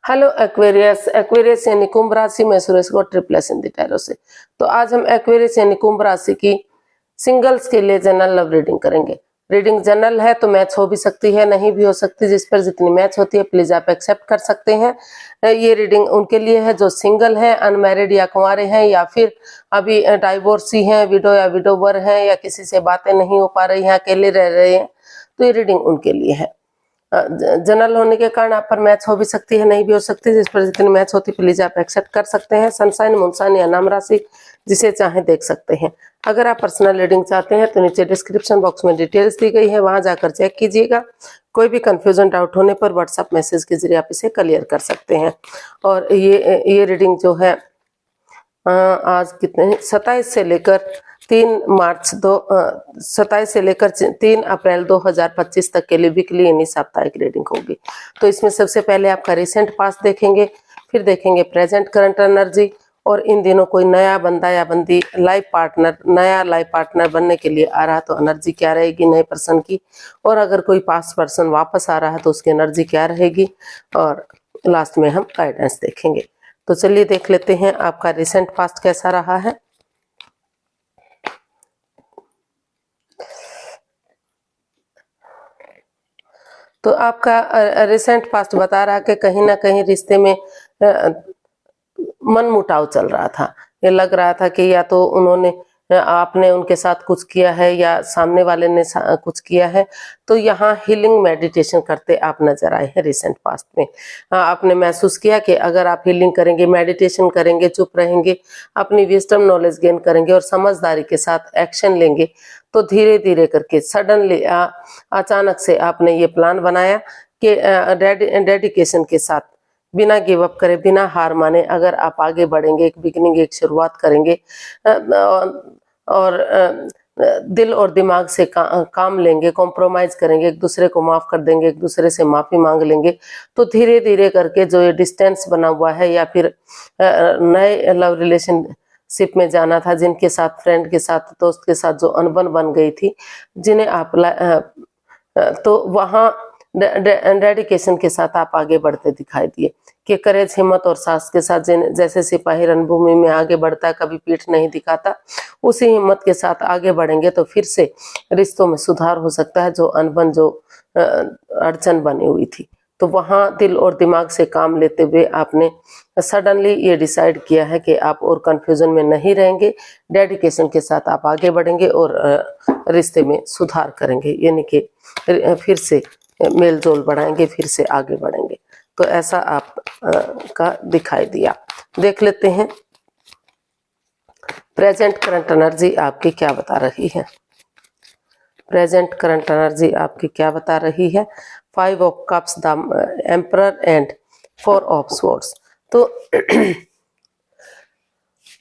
Hello Aquarius. Aquarius यानी कुंभ राशि में सुरेश को ट्रिपलेस हिंदी टैरो से। तो आज हम एक्वेरियस यानी कुंभ राशि की सिंगल्स के लिए जनरल लव रीडिंग करेंगे। रीडिंग जनरल है तो मैच हो भी सकती है, नहीं भी हो सकती। जिस पर जितनी मैच होती है प्लीज आप एक्सेप्ट कर सकते हैं। ये रीडिंग उनके लिए है जो सिंगल हैं, अनमैरिड या कुंवारे हैं, या फिर अभी डाइवोर्सी हैं, विडो या विडोवर हैं, या किसी से बातें नहीं हो पा रही हैं, अकेले रह रहे हैं, तो ये रीडिंग उनके लिए है। जनरल होने के कारण आप पर मैच हो भी सकती है, नहीं भी हो सकती। जिस पर जितनी मैच होती प्लीज आप एक्सेप्ट कर सकते हैं। सनसाइन, मूनसाइन या नाम राशि जिसे चाहे देख सकते हैं। अगर आप पर्सनल रीडिंग चाहते हैं तो नीचे डिस्क्रिप्शन बॉक्स में डिटेल्स दी गई है, वहां जाकर चेक कीजिएगा। कोई भी कंफ्यूजन डाउट होने पर व्हाट्सएप मैसेज के जरिए आप इसे क्लियर कर सकते हैं। और ये रीडिंग जो है आज कितने 27 से लेकर 27 से लेकर 3 अप्रैल 2025 तक के लिए वीकली यानी साप्ताहिक रीडिंग होगी। तो इसमें सबसे पहले आपका रिसेंट पास्ट देखेंगे, फिर देखेंगे प्रेजेंट करंट एनर्जी, और इन दिनों कोई नया बंदा या बंदी नया लाइफ पार्टनर बनने के लिए आ रहा तो एनर्जी क्या रहेगी नए पर्सन की, और अगर कोई पास्ट पर्सन वापस आ रहा है तो उसकी एनर्जी क्या रहेगी, और लास्ट में हम गाइडेंस देखेंगे। तो चलिए देख लेते हैं आपका रिसेंट पास्ट कैसा रहा है। तो आपका रिसेंट पास्ट बता रहा है कि कहीं ना कहीं रिश्ते में मनमुटाव चल रहा था। ये लग रहा था कि या तो आपने उनके साथ कुछ किया है या सामने वाले ने कुछ किया है। तो यहाँ हीलिंग मेडिटेशन करते आप नजर आए हैं रिसेंट पास्ट में। आपने महसूस किया कि अगर आप हीलिंग करेंगे, मेडिटेशन करेंगे, चुप रहेंगे, अपनी विजडम नॉलेज गेन करेंगे और समझदारी के साथ एक्शन लेंगे, तो धीरे धीरे करके सडनली अचानक से आपने ये प्लान बनाया कि डेडिकेशन के साथ, बिना गिव अप करे, बिना हार माने अगर आप आगे बढ़ेंगे, एक बिगिनिंग, एक शुरुआत करेंगे और दिल और दिमाग से काम लेंगे, कॉम्प्रोमाइज करेंगे, एक दूसरे को माफ कर देंगे, एक दूसरे से माफी मांग लेंगे, तो धीरे धीरे करके जो ये डिस्टेंस बना हुआ है या फिर नए लव रिलेशनशिप में जाना था, जिनके साथ, फ्रेंड के साथ, दोस्त के साथ जो अनबन बन गई थी, जिन्हें आप तो वहाँ डेडिकेशन के साथ आप आगे बढ़ते दिखाई दिए कि करेज, हिम्मत और साहस के साथ, जैसे सिपाही रणभूमि में आगे बढ़ता है, कभी पीठ नहीं दिखाता, उसी हिम्मत के साथ आगे बढ़ेंगे तो फिर से रिश्तों में सुधार हो सकता है। जो अनबन, जो अड़चन बनी हुई थी, तो वहां दिल और दिमाग से काम लेते हुए आपने सडनली ये डिसाइड किया है कि आप और कंफ्यूजन में नहीं रहेंगे, डेडिकेशन के साथ आप आगे बढ़ेंगे और रिश्ते में सुधार करेंगे, यानी कि फिर से मेल जोल बढ़ाएंगे, फिर से आगे बढ़ेंगे। तो ऐसा आप का दिखाई दिया। देख लेते हैं प्रेजेंट करंट एनर्जी आपकी क्या बता रही है। प्रेजेंट करंट एनर्जी आपकी क्या बता रही है। 5 of cups, the emperor and 4 of swords.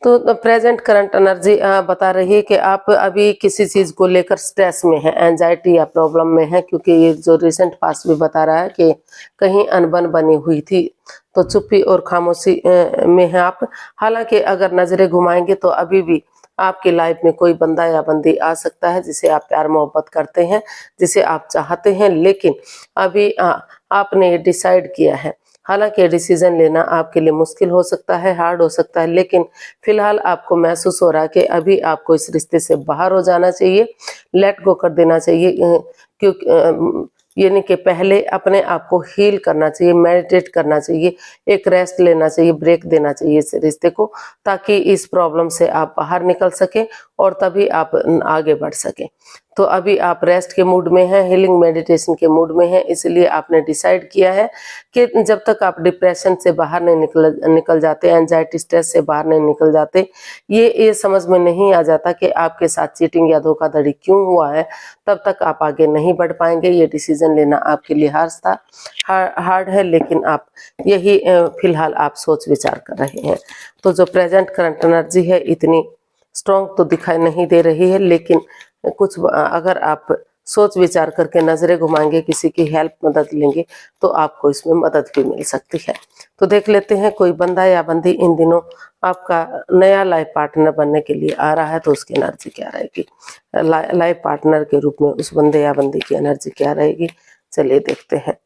तो प्रेजेंट करंट एनर्जी बता रही है कि आप अभी किसी चीज को लेकर स्ट्रेस में है, एंजाइटी या प्रॉब्लम में है, क्योंकि ये जो रिसेंट पास्ट भी बता रहा है कि कहीं अनबन बनी हुई थी, तो चुप्पी और खामोशी में है आप। हालांकि अगर नजरें घुमाएंगे तो अभी भी आपकी लाइफ में कोई बंदा या बंदी आ सकता है जिसे आप प्यार मोहब्बत करते हैं, जिसे आप चाहते हैं, लेकिन अभी आपने ये डिसाइड किया है। हालांकि डिसीजन लेना आपके लिए मुश्किल हो सकता है, हार्ड हो सकता है, लेकिन फिलहाल आपको महसूस हो रहा है कि अभी आपको इस रिश्ते से बाहर हो जाना चाहिए, लेट गो कर देना चाहिए, क्योंकि यानी कि पहले अपने आप को हील करना चाहिए, मेडिटेट करना चाहिए, एक रेस्ट लेना चाहिए, ब्रेक देना चाहिए इस रिश्ते को, ताकि इस प्रॉब्लम से आप बाहर निकल सकें और तभी आप आगे बढ़ सकें। तो अभी आप रेस्ट के मूड में हैं, हीलिंग मेडिटेशन के मूड में हैं, इसलिए आपने डिसाइड किया है कि जब तक आप डिप्रेशन से बाहर नहीं निकल जाते, एंजाइटी, स्ट्रेस से बाहर नहीं निकल जाते, ये समझ में नहीं आ जाता कि आपके साथ चीटिंग या धोखाधड़ी क्यों हुआ है, तब तक आप आगे नहीं बढ़ पाएंगे। ये डिसीजन लेना आपके लिए हार्ड है, लेकिन आप यही फिलहाल आप सोच विचार कर रहे हैं। तो जो प्रेजेंट करंट एनर्जी है इतनी स्ट्रॉन्ग तो दिखाई नहीं दे रही है, लेकिन कुछ अगर आप सोच विचार करके नजरें घुमाएंगे, किसी की हेल्प, मदद लेंगे, तो आपको इसमें मदद भी मिल सकती है। तो देख लेते हैं कोई बंदा या बंदी इन दिनों आपका नया लाइफ पार्टनर बनने के लिए आ रहा है तो उसकी एनर्जी क्या रहेगी। लाइफ पार्टनर के रूप में उस बंदे या बंदी की एनर्जी क्या रहेगी, चलिए देखते हैं।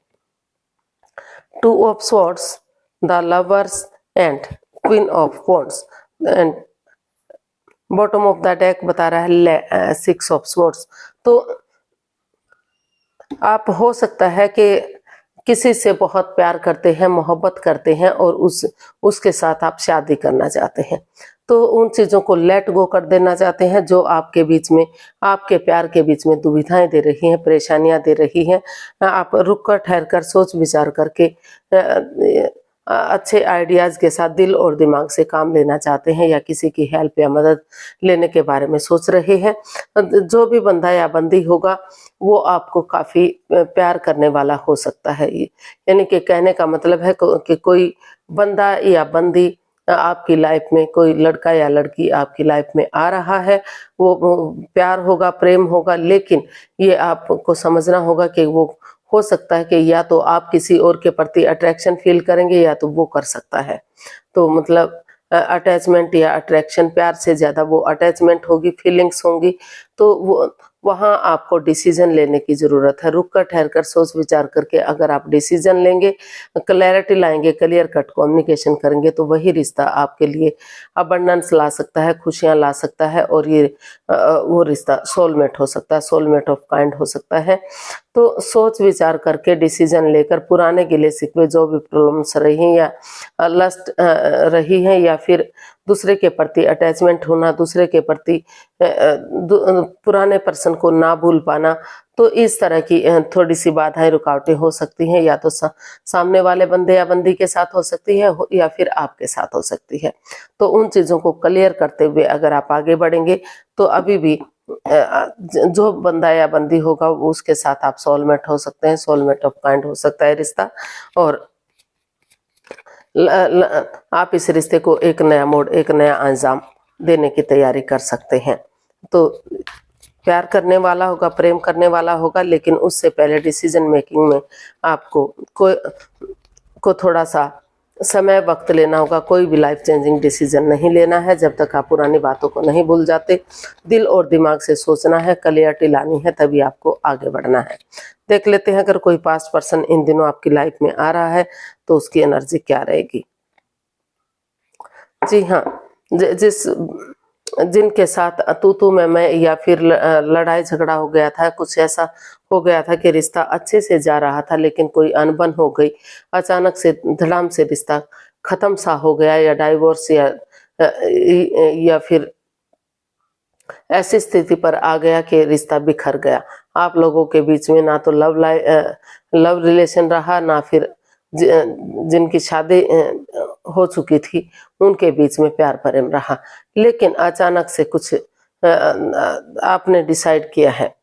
2 of swords, the lovers and queen of wands and bottom of the deck बता रहा है 6 ऑफ स्वॉर्ड्स। तो आप हो सकता है कि किसी से बहुत प्यार करते हैं, मोहब्बत करते हैं और उसके साथ आप शादी करना चाहते हैं, तो उन चीज़ों को लेट गो कर देना चाहते हैं जो आपके बीच में, आपके प्यार के बीच में दुविधाएं दे रही हैं, परेशानियां दे रही हैं। आप रुक कर ठहर कर सोच विचार करके अच्छे आइडियाज़ के साथ दिल और दिमाग से काम लेना चाहते हैं या किसी की हेल्प या मदद लेने के बारे में सोच रहे हैं। जो भी बंदा या बंदी होगा वो आपको काफ़ी प्यार करने वाला हो सकता है। यानी कि कहने का मतलब है कि कोई बंदा या बंदी आपकी लाइफ में, कोई लड़का या लड़की आपकी लाइफ में आ रहा है, वो प्यार होगा, प्रेम होगा, लेकिन ये आपको समझना होगा कि वो हो सकता है कि या तो आप किसी और के प्रति अट्रैक्शन फील करेंगे या तो वो कर सकता है। तो मतलब अटैचमेंट या अट्रैक्शन, प्यार से ज़्यादा वो अटैचमेंट होगी, फीलिंग्स होंगी, तो वो वहाँ आपको डिसीजन लेने की ज़रूरत है। रुक कर ठहर कर सोच विचार करके अगर आप डिसीजन लेंगे, क्लैरिटी लाएंगे, क्लियर कट कम्युनिकेशन करेंगे, तो वही रिश्ता आपके लिए अबंडेंस ला सकता है, खुशियाँ ला सकता है और ये वो रिश्ता सोलमेट हो सकता है, सोलमेट ऑफ काइंड हो सकता है। तो सोच विचार करके डिसीजन लेकर पुराने गिले शिकवे जो भी प्रॉब्लम्स रही या लस्ट रही हैं या फिर दूसरे के प्रति अटैचमेंट होना, दूसरे के प्रति पुराने पर्सन को ना भूल पाना, तो इस तरह की थोड़ी सी बाधाएं, रुकावटें हो सकती हैं, या तो सामने वाले बंदे या बंदी के साथ हो सकती है या फिर आपके साथ हो सकती है। तो उन चीज़ों को क्लियर करते हुए अगर आप आगे बढ़ेंगे तो अभी भी जो बंदा या बंदी होगा उसके साथ आप सोलमेट हो सकते हैं, सोलमेट ऑफ काइंड हो सकता है रिश्ता, और आप इस रिश्ते को एक नया मोड़, एक नया अंजाम देने की तैयारी कर सकते हैं। तो प्यार करने वाला होगा, प्रेम करने वाला होगा, लेकिन उससे पहले डिसीजन मेकिंग में आपको को थोड़ा सा समय, वक्त लेना होगा। कोई भी लाइफ चेंजिंग डिसीजन नहीं लेना है जब तक आप पुरानी बातों को नहीं भूल जाते। दिल और दिमाग से सोचना है, क्लियरिटी लानी है, तभी आपको आगे बढ़ना है। देख लेते हैं अगर कोई पास्ट पर्सन इन दिनों आपकी लाइफ में आ रहा है तो उसकी एनर्जी क्या रहेगी। जी हाँ, जिनके साथ तू मैं या फिर लड़ाई झगड़ा हो गया था, कुछ ऐसा हो गया था कि रिश्ता अच्छे से जा रहा था लेकिन कोई अनबन हो गई, अचानक से धड़ाम से रिश्ता खत्म सा हो गया, या डाइवोर्स या फिर ऐसी स्थिति पर आ गया कि रिश्ता बिखर गया। आप लोगों के बीच में ना तो लव रिलेशन रहा, ना फिर जिनकी शादी हो चुकी थी उनके बीच में प्यार प्रेम रहा, लेकिन अचानक से कुछ आपने डिसाइड किया है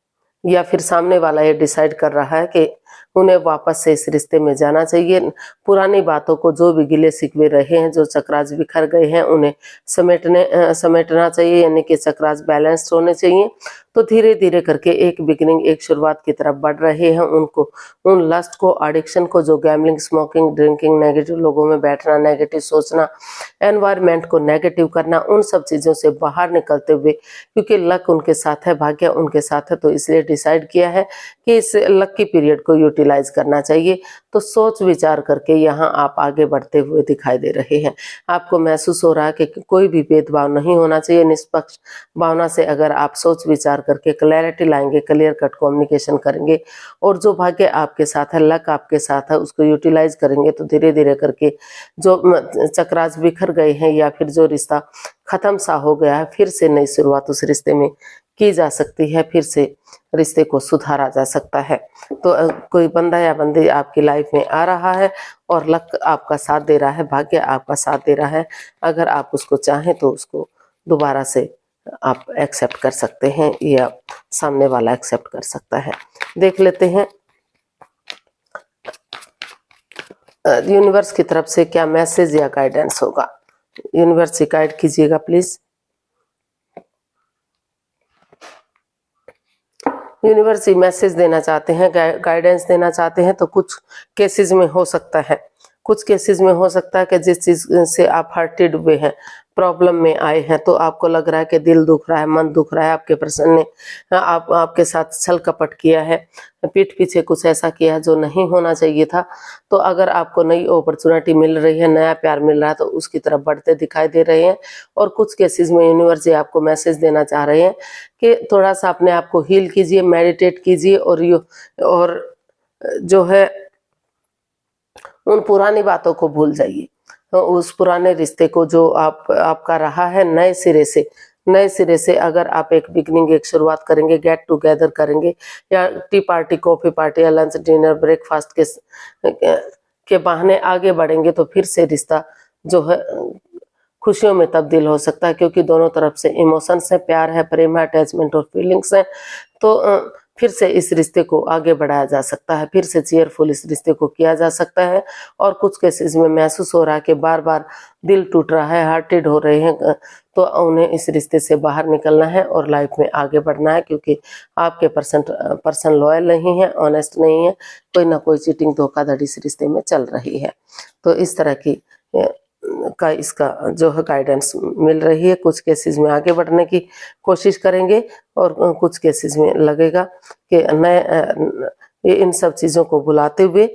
या फिर सामने वाला ये डिसाइड कर रहा है कि उन्हें वापस से इस रिश्ते में जाना चाहिए। पुरानी बातों को, जो भी गिले शिकवे रहे हैं, जो चक्रास बिखर गए हैं, उन्हें समेटना चाहिए, यानी कि चक्रास बैलेंस्ड होने चाहिए। तो धीरे धीरे करके एक बिगिनिंग, एक शुरुआत की तरफ बढ़ रहे हैं। उनको, उन लस्ट को, एडिक्शन को, जो गैम्बलिंग, स्मोकिंग, ड्रिंकिंग, नेगेटिव लोगों में बैठना, नेगेटिव सोचना, एनवायरनमेंट को नेगेटिव करना, उन सब चीज़ों से बाहर निकलते हुए, क्योंकि लक उनके साथ है, भाग्य उनके साथ है, तो इसलिए डिसाइड किया है कि इस लकी पीरियड को यूटिलाइज करना चाहिए। तो सोच विचार करके यहाँ आप आगे बढ़ते हुए दिखाई दे रहे हैं। आपको महसूस हो रहा है कि कोई भी भेदभाव नहीं होना चाहिए। निष्पक्ष भावना से अगर आप सोच विचार करके क्लैरिटी लाएंगे, क्लियर कट कम्युनिकेशन करेंगे और जो भाग्य आपके साथ है, लक आपके साथ है, उसको यूटिलाइज करेंगे, तो धीरे धीरे करके जो चक्रास बिखर गए हैं या फिर जो रिश्ता खत्म सा हो गया है, फिर से नई शुरुआत उस रिश्ते में की जा सकती है, फिर से रिश्ते को सुधारा जा सकता है। तो कोई बंदा या बंदी आपकी लाइफ में आ रहा है और लक आपका साथ दे रहा है, भाग्य आपका साथ दे रहा है। अगर आप उसको चाहें तो उसको दोबारा से आप एक्सेप्ट कर सकते हैं या सामने वाला एक्सेप्ट कर सकता है। देख लेते हैं यूनिवर्स की तरफ से क्या मैसेज या गाइडेंस होगा। यूनिवर्स से गाइड कीजिएगा प्लीज। यूनिवर्स ही मैसेज देना चाहते हैं, गाइडेंस देना चाहते हैं, तो कुछ केसेस में हो सकता है कुछ केसेस में हो सकता है कि जिस चीज से आप हर्टेड हुए हैं, प्रॉब्लम में आए हैं, तो आपको लग रहा है कि दिल दुख रहा है, मन दुख रहा है, आपके पर्सन ने आपके साथ छल कपट किया है, पीठ पीछे कुछ ऐसा किया है जो नहीं होना चाहिए था। तो अगर आपको नई अपॉर्चुनिटी मिल रही है, नया प्यार मिल रहा है, तो उसकी तरफ बढ़ते दिखाई दे रहे हैं। और कुछ केसेस में यूनिवर्स जी आपको मैसेज देना चाह रहे हैं कि थोड़ा सा अपने आप को हील कीजिए, मेडिटेट कीजिए, और जो है उन पुरानी बातों को भूल जाइए, उस पुराने रिश्ते को जो आपका रहा है, नए सिरे से अगर आप एक बिगनिंग, एक शुरुआत करेंगे, गेट टुगेदर करेंगे, या टी पार्टी, कॉफी पार्टी, या लंच, डिनर, ब्रेकफास्ट के बहाने आगे बढ़ेंगे, तो फिर से रिश्ता जो है खुशियों में तब्दील हो सकता है, क्योंकि दोनों तरफ से इमोशंस है, प्यार है, प्रेम है, अटैचमेंट और फीलिंग्स है। तो फिर से इस रिश्ते को आगे बढ़ाया जा सकता है, फिर से चेयरफुल इस रिश्ते को किया जा सकता है। और कुछ केसेस में महसूस हो रहा है कि बार बार दिल टूट रहा है, हार्टेड हो रहे हैं, तो उन्हें इस रिश्ते से बाहर निकलना है और लाइफ में आगे बढ़ना है, क्योंकि आपके पर्सन लॉयल नहीं है, ऑनेस्ट नहीं है, कोई ना कोई चीटिंग, धोखाधड़ी इस रिश्ते में चल रही है। तो इस तरह की इसका जो है गाइडेंस मिल रही है। कुछ केसेस में आगे बढ़ने की कोशिश करेंगे, और कुछ केसेस में लगेगा कि इन सब चीज़ों को भुलाते हुए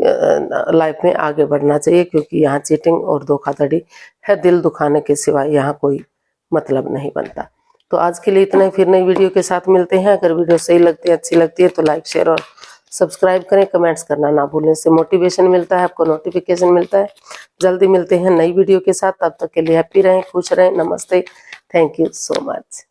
लाइफ में आगे बढ़ना चाहिए, क्योंकि यहाँ चीटिंग और धोखाधड़ी है, दिल दुखाने के सिवाय यहाँ कोई मतलब नहीं बनता। तो आज के लिए इतना ही, फिर नई वीडियो के साथ मिलते हैं। अगर वीडियो सही लगती है, अच्छी लगती है, तो लाइक, शेयर और सब्सक्राइब करें, कमेंट्स करना ना भूलें, इससे मोटिवेशन मिलता है, आपको नोटिफिकेशन मिलता है। जल्दी मिलते हैं नई वीडियो के साथ, तब तक के लिए हैप्पी रहें, खुश रहें। नमस्ते, थैंक यू सो मच।